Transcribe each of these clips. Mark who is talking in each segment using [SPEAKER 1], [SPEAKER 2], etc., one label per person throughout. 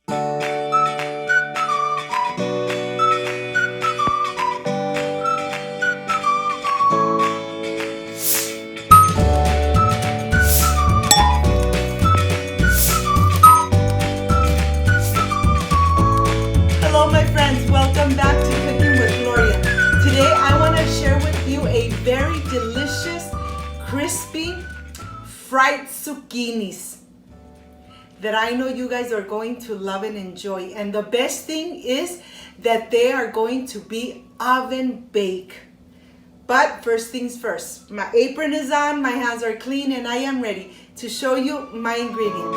[SPEAKER 1] Hello my friends, welcome back to Cooking with Gloria. Today I want to share with you a very delicious, crispy, fried zucchinis that I know you guys are going to love and enjoy. And the best thing is that they are going to be oven baked. But first things first, my apron is on, my hands are clean, and I am ready to show you my ingredients.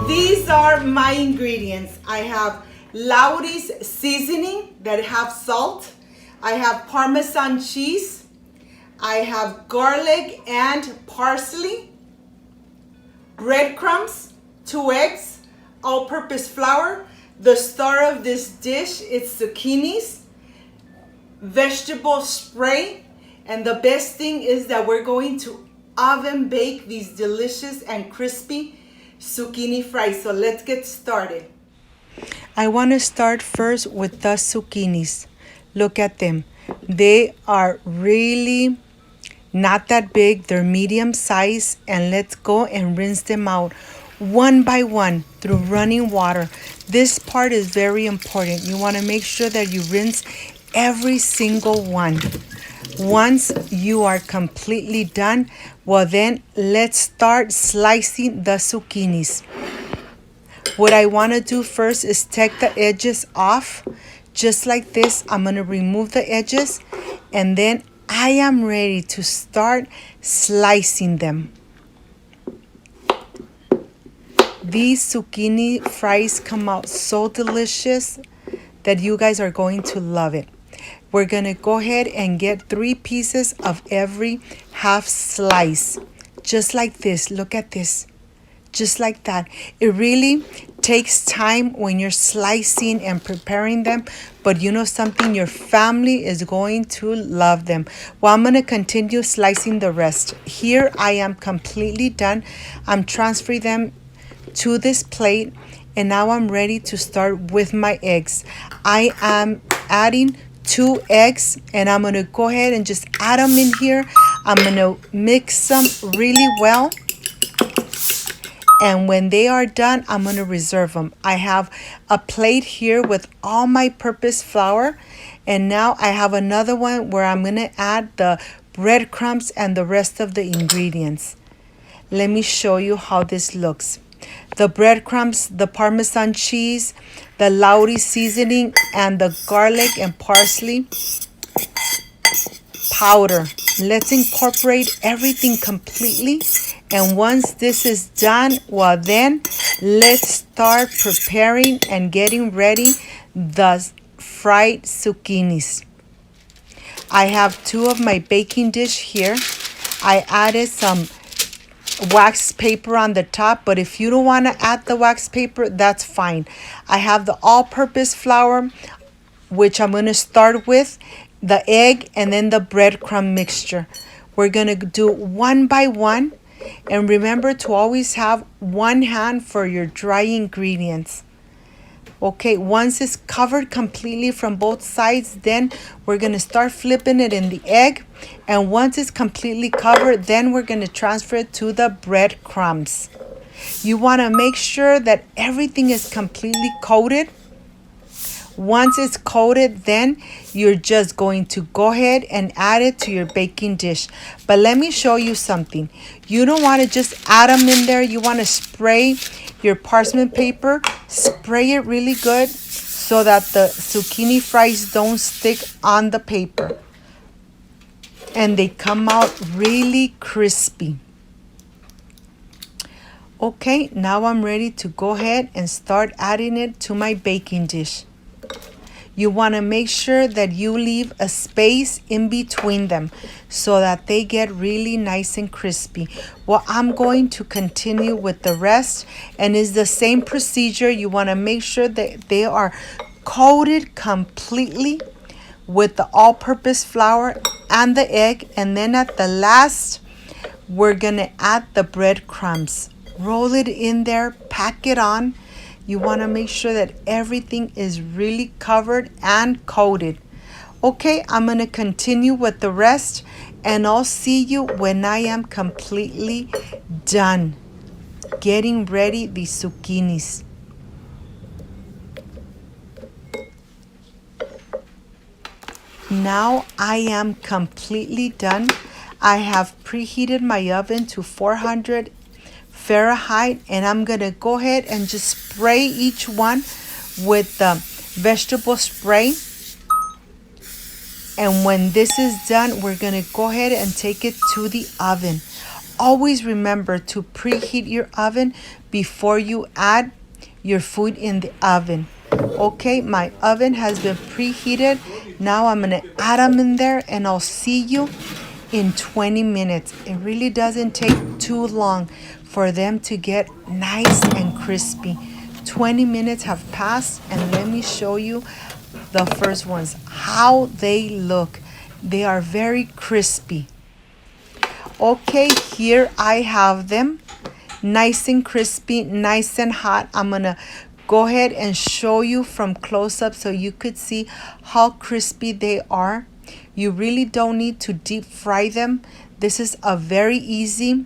[SPEAKER 1] These are my ingredients. I have Lawry's seasoning that have salt. I have Parmesan cheese. I have garlic and parsley. Breadcrumbs, 2 eggs, all-purpose flour. The star of this dish is zucchinis, vegetable spray, and the best thing is that we're going to oven bake these delicious and crispy zucchini fries. So let's get started. I want to start first with the zucchinis. Look at them. They are really not that big. They're medium size, and let's go and rinse them out one by one through running water. This part is very important. You want to make sure that you rinse every single one. Once you are completely done, well then let's start slicing the zucchinis. What I want to do first is take the edges off. Just like this, I'm going to remove the edges, and then I am ready to start slicing them. These zucchini fries come out so delicious that you guys are going to love it. We're going to go ahead and get 3 pieces of every half slice. Just like this. Look at this. Just like that. It really takes time when you're slicing and preparing them, but you know something, your family is going to love them. Well, I'm going to continue slicing the rest. Here I am completely done. I'm transferring them to this plate, and now I'm ready to start with my eggs. I am adding 2 eggs, and I'm going to go ahead and just add them in here. I'm going to mix them really well. And when they are done, I'm going to reserve them. I have a plate here with all my purpose flour. And now I have another one where I'm going to add the breadcrumbs and the rest of the ingredients. Let me show you how this looks. The breadcrumbs, the Parmesan cheese, the Lawry seasoning, and the garlic and parsley powder. Let's incorporate everything completely. And once this is done, well then, let's start preparing and getting ready the fried zucchinis. I have 2 of my baking dish here. I added some wax paper on the top, but if you don't want to add the wax paper, that's fine. I have the all-purpose flour, which I'm going to start with, the egg, and then the breadcrumb mixture. We're going to do one by one, and remember to always have one hand for your dry ingredients. Okay, once it's covered completely from both sides, then we're going to start flipping it in the egg. And once it's completely covered, then we're going to transfer it to the breadcrumbs. You want to make sure that everything is completely coated. Once it's coated, then you're just going to go ahead and add it to your baking dish. But let me show you something. You don't want to just add them in there. You want to spray your parchment paper. Spray it really good so that the zucchini fries don't stick on the paper. And they come out really crispy. Okay, now I'm ready to go ahead and start adding it to my baking dish. You want to make sure that you leave a space in between them so that they get really nice and crispy. Well, I'm going to continue with the rest, and it's the same procedure. You want to make sure that they are coated completely with the all-purpose flour and the egg, and then at the last we're gonna add the breadcrumbs. Roll it in there, pack it on. You want to make sure that everything is really covered and coated. Okay, I'm going to continue with the rest, and I'll see you when I am completely done getting ready these zucchinis. Now I am completely done. I have preheated my oven to 400 Fahrenheit, and I'm gonna go ahead and just spray each one with the vegetable spray. And when this is done, we're gonna go ahead and take it to the oven. Always remember to preheat your oven before you add your food in the oven. Okay, my oven has been preheated. Now I'm gonna add them in there, and I'll see you in 20 minutes. It really doesn't take too long for them to get nice and crispy. 20 minutes have passed, and let me show you the first ones, how they look. They are very crispy. Okay, here I have them, nice and crispy, nice and hot. I'm gonna go ahead and show you from close up so you could see how crispy they are. You really don't need to deep fry them. This is a very easy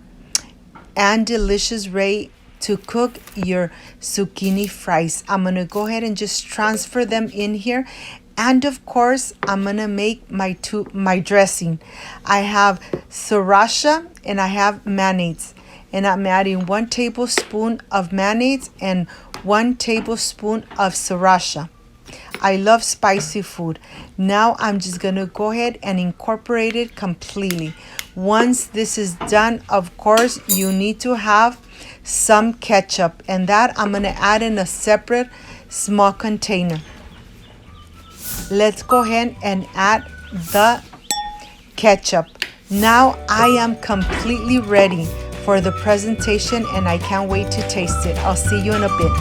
[SPEAKER 1] and delicious way to cook your zucchini fries. I'm gonna go ahead and just transfer them in here, and of course I'm gonna make my dressing. I have sriracha and I have mayonnaise, and I'm adding 1 tablespoon of mayonnaise and 1 tablespoon of sriracha. I love spicy food. Now I'm just gonna go ahead and incorporate it completely. Once this is done, of course, you need to have some ketchup, and that I'm gonna add in a separate small container. Let's go ahead and add the ketchup. Now I am completely ready for the presentation, and I can't wait to taste it. I'll see you in a bit.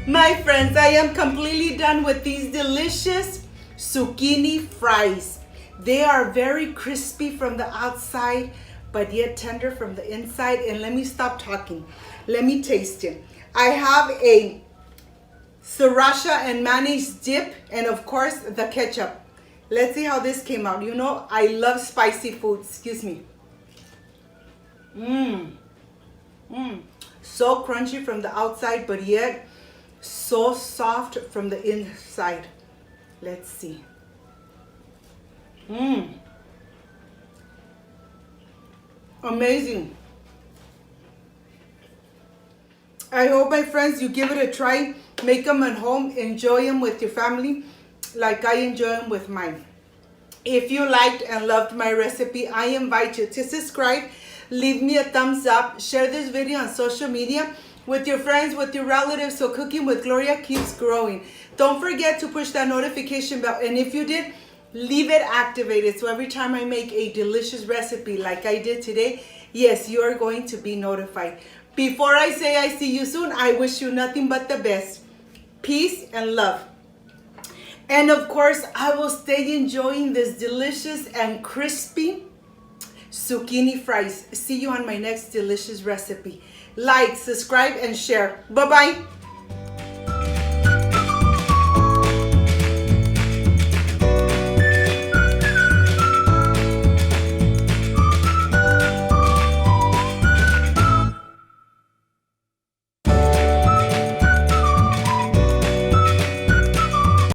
[SPEAKER 1] My friends, I am completely done with these delicious zucchini fries. They are very crispy from the outside, but yet tender from the inside. And let me stop talking. Let me taste it. I have a sriracha and mayonnaise dip, and of course the ketchup. Let's see how this came out. You know, I love spicy food. Excuse me. So crunchy from the outside, but yet so soft from the inside. Let's see. Amazing. I hope, my friends, you give it a try. Make them at home. Enjoy them with your family like I enjoy them with mine. If you liked and loved my recipe, I invite you to subscribe. Leave me a thumbs up. Share this video on social media with your friends, with your relatives, so Cooking with Gloria keeps growing. Don't forget to push that notification bell, and if you did, leave it activated so every time I make a delicious recipe like I did today, yes, you are going to be notified. Before I say I see you soon, I wish you nothing but the best. Peace and love. And of course, I will stay enjoying this delicious and crispy zucchini fries. See you on my next delicious recipe. Like, subscribe, and share. Bye-bye.